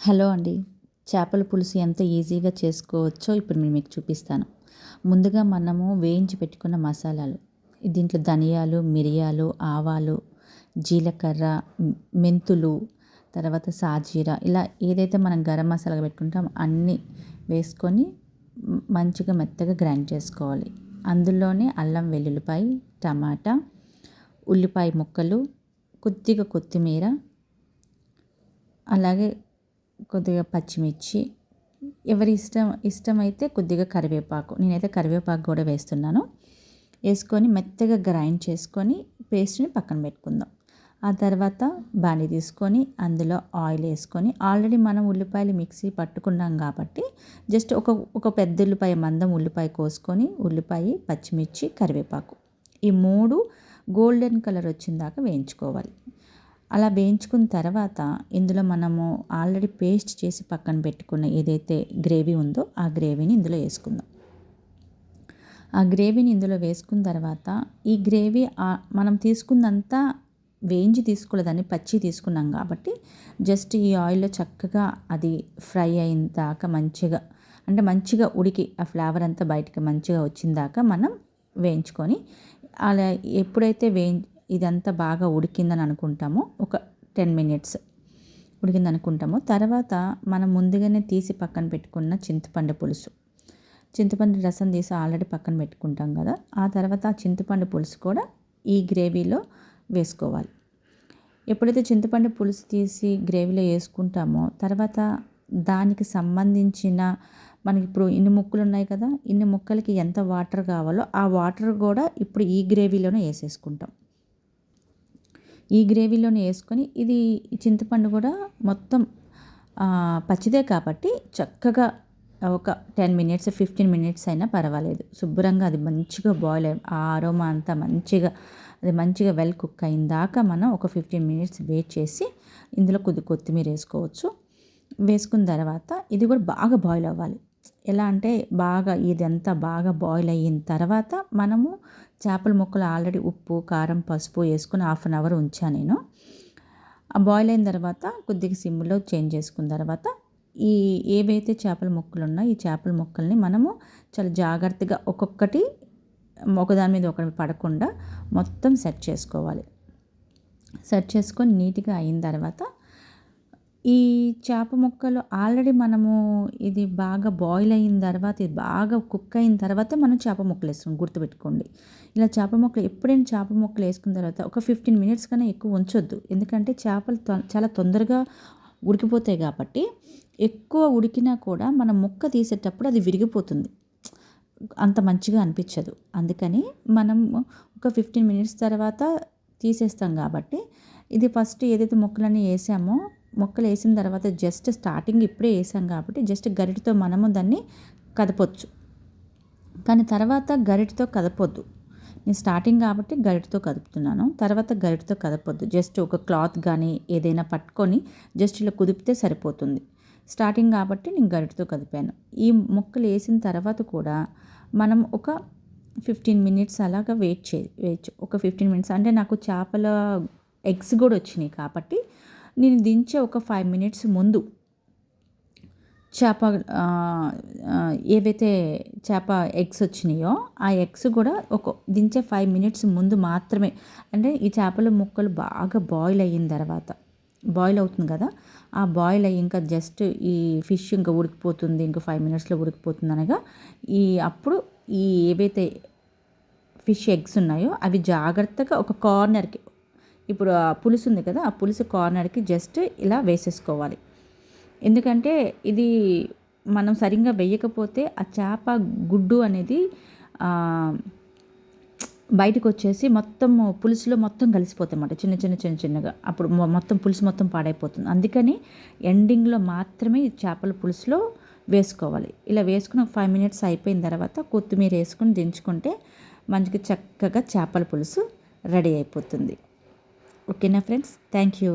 Hello అండి. చేపల పులుసు ఎంత ఈజీగా చేసుకోవచ్చో ఇప్పుడు నేను మీకు చూపిస్తాను. ముందుగా మనము వేయించి పెట్టుకున్న మసాలాలు. దీంట్లో ధనియాలు, మిరియాలు, ఆవాలు, జీలకర్ర, మెంతులు, తర్వాత సాజీర ఇలా ఏదైతే మనం గరం మసాలాగా పెట్టుకుంటామో అన్నీ వేసుకొని మంచిగా మెత్తగా గ్రైండ్ చేసుకోవాలి. అందులోనే అల్లం వెల్లుల్లిపాయ, టమాటా, ఉల్లిపాయ ముక్కలు, కొద్దిగా కొత్తిమీర, అలాగే కొద్దిగా పచ్చిమిర్చి, ఎవరి ఇష్టమైతే కొద్దిగా కరివేపాకు, నేనైతే కరివేపాకు కూడా వేస్తున్నాను. వేసుకొని మెత్తగా గ్రైండ్ చేసుకొని పేస్ట్ని పక్కన పెట్టుకుందాం. ఆ తర్వాత బాణీ తీసుకొని అందులో ఆయిల్ వేసుకొని, ఆల్రెడీ మనం ఉల్లిపాయలు మిక్సీ పట్టుకున్నాం కాబట్టి జస్ట్ ఒక పెద్ద ఉల్లిపాయ మందం ఉల్లిపాయ కోసుకొని, ఉల్లిపాయ, పచ్చిమిర్చి, కరివేపాకు ఈ 3 గోల్డెన్ కలర్ వచ్చిన దాకా వేయించుకోవాలి. అలా వేయించుకున్న తర్వాత ఇందులో మనము ఆల్రెడీ పేస్ట్ చేసి పక్కన పెట్టుకున్న ఏదైతే గ్రేవీ ఉందో ఆ గ్రేవీని ఇందులో వేసుకుందాం. ఆ గ్రేవీని ఇందులో వేసుకున్న తర్వాత ఈ గ్రేవీ మనం తీసుకుందంతా వేయించి తీసుకోలేదని పచ్చి తీసుకున్నాం కాబట్టి జస్ట్ ఈ ఆయిల్లో చక్కగా అది ఫ్రై అయిన దాకా మంచిగా ఉడికి ఆ ఫ్లేవర్ అంతా బయటకు మంచిగా వచ్చిన దాకా మనం వేయించుకొని, అలా ఎప్పుడైతే ఇదంతా బాగా ఉడికిందని అనుకుంటామో ఒక 10 మినిట్స్ ఉడికింది అనుకుంటామో, తర్వాత మనం ముందుగానే తీసి పక్కన పెట్టుకున్న చింతపండు రసం తీసి ఆల్రెడీ పక్కన పెట్టుకుంటాం కదా, ఆ తర్వాత ఆ చింతపండు పులుసు కూడా ఈ గ్రేవీలో వేసుకోవాలి. ఎప్పుడైతే చింతపండు పులుసు తీసి గ్రేవీలో వేసుకుంటామో తర్వాత దానికి సంబంధించిన మనకి ఇప్పుడు ఇన్ని ముక్కలు ఉన్నాయి కదా, ఇన్ని ముక్కలకి ఎంత వాటర్ కావాలో ఆ వాటర్ కూడా ఇప్పుడు ఈ గ్రేవీలోనే వేసేసుకుంటాం. ఈ గ్రేవీలోనే వేసుకొని ఇది చింతపండు కూడా మొత్తం పచ్చిదే కాబట్టి చక్కగా ఒక 10 మినిట్స్ 15 మినిట్స్ అయినా పర్వాలేదు. శుభ్రంగా అది మంచిగా బాయిల్ ఆ అరోమా అంతా మంచిగా వెల్ కుక్ అయిన దాకా మనం ఒక 15 మినిట్స్ వెయిట్ చేసి ఇందులో కొత్తిమీర వేసుకోవచ్చు. వేసుకున్న తర్వాత ఇది కూడా బాగా బాయిల్ అవ్వాలి. ఎలా అంటే ఇదంతా బాగా బాయిల్ అయిన తర్వాత మనము చేపల ముక్కలు ఆల్రెడీ ఉప్పు, కారం, పసుపు వేసుకొని 1/2 అవర్ ఉంచాను నేను. ఆ బాయిల్ అయిన తర్వాత కొద్దిగా సిమ్లో చేంజ్ చేసుకున్న తర్వాత ఏవైతే చేపల ముక్కలు ఉన్నాయో ఈ చేపల ముక్కల్ని మనము చాలా జాగ్రత్తగా ఒక్కొక్కటి ఒకదాని మీద ఒకటి పడకుండా మొత్తం సెట్ చేసుకోవాలి. సెట్ చేసుకొని నీట్గా అయిన తర్వాత ఈ చేప ముక్కలు ఆల్రెడీ మనము ఇది బాగా బాయిల్ అయిన తర్వాత ఇది బాగా కుక్ అయిన తర్వాత మనం చేప ముక్కలు వేస్తాం, గుర్తుపెట్టుకోండి. ఇలా ఎప్పుడైనా చేప ముక్కలు వేసుకున్న తర్వాత ఒక 15 మినిట్స్ కన్నా ఎక్కువ ఉంచొద్దు. ఎందుకంటే చేపలు చాలా తొందరగా ఉడికిపోతాయి కాబట్టి ఎక్కువ ఉడికినా కూడా మనం ముక్క తీసేటప్పుడు అది విరిగిపోతుంది, అంత మంచిగా అనిపించదు. అందుకని మనం ఒక 15 మినిట్స్ తర్వాత తీసేస్తాం కాబట్టి ఇది ఫస్ట్ ఏదైతే ముక్కలన్నీ వేసామో ముక్కలు వేసిన తర్వాత జస్ట్ స్టార్టింగ్ ఇప్పుడే వేసాం కాబట్టి జస్ట్ గరిటతో మనము దాన్ని కదపొచ్చు, కానీ తర్వాత గరిటతో కదపొద్దు. నేను స్టార్టింగ్ కాబట్టి గరిటతో కదుపుతున్నాను, తర్వాత గరిటతో కదపొద్దు. జస్ట్ ఒక క్లాత్ కానీ ఏదైనా పట్టుకొని జస్ట్ ఇలా కుదిపితే సరిపోతుంది. స్టార్టింగ్ కాబట్టి నేను గరిటతో కదిపాను. ఈ ముక్కలు వేసిన తర్వాత కూడా మనం ఒక 15 మినిట్స్ అలాగా వేయచ్చు. ఒక 15 మినిట్స్ అంటే నాకు చేపల ఎగ్స్ కూడా వచ్చినాయి కాబట్టి నేను దించే ఒక 5 మినిట్స్ ముందు ఏవైతే చేప ఎగ్స్ వచ్చినాయో ఆ ఎగ్స్ కూడా దించే 5 మినిట్స్ ముందు మాత్రమే, అంటే ఈ చేపల ముక్కలు బాగా బాయిల్ అయిన తర్వాత బాయిల్ అవుతుంది కదా, ఆ బాయిల్ అయ్యి ఇంకా జస్ట్ ఈ ఫిష్ ఇంకా ఉడికిపోతుంది, ఇంకా 5 మినిట్స్లో ఉడికిపోతుంది అనగా అప్పుడు ఏవైతే ఫిష్ ఎగ్స్ ఉన్నాయో అవి జాగ్రత్తగా ఒక కార్నర్కి, ఇప్పుడు ఆ పులుసు ఉంది కదా, ఆ పులుసు కార్నర్కి జస్ట్ ఇలా వేసేసుకోవాలి. ఎందుకంటే ఇది మనం సరిగ్గా వేయకపోతే ఆ చేప గుడ్డు అనేది బయటకు వచ్చేసి పులుసులో మొత్తం కలిసిపోతాయి అన్నమాట, చిన్నగా. అప్పుడు మొత్తం పులుసు మొత్తం పాడైపోతుంది. అందుకని ఎండింగ్లో మాత్రమే చేపల పులుసులో వేసుకోవాలి. ఇలా వేసుకుని 5 మినిట్స్ అయిపోయిన తర్వాత కొత్తిమీర వేసుకొని దించుకుంటే మంచిగా చక్కగా చేపల పులుసు రెడీ అయిపోతుంది. ఓకేనా ఫ్రెండ్స్, థ్యాంక్ యూ.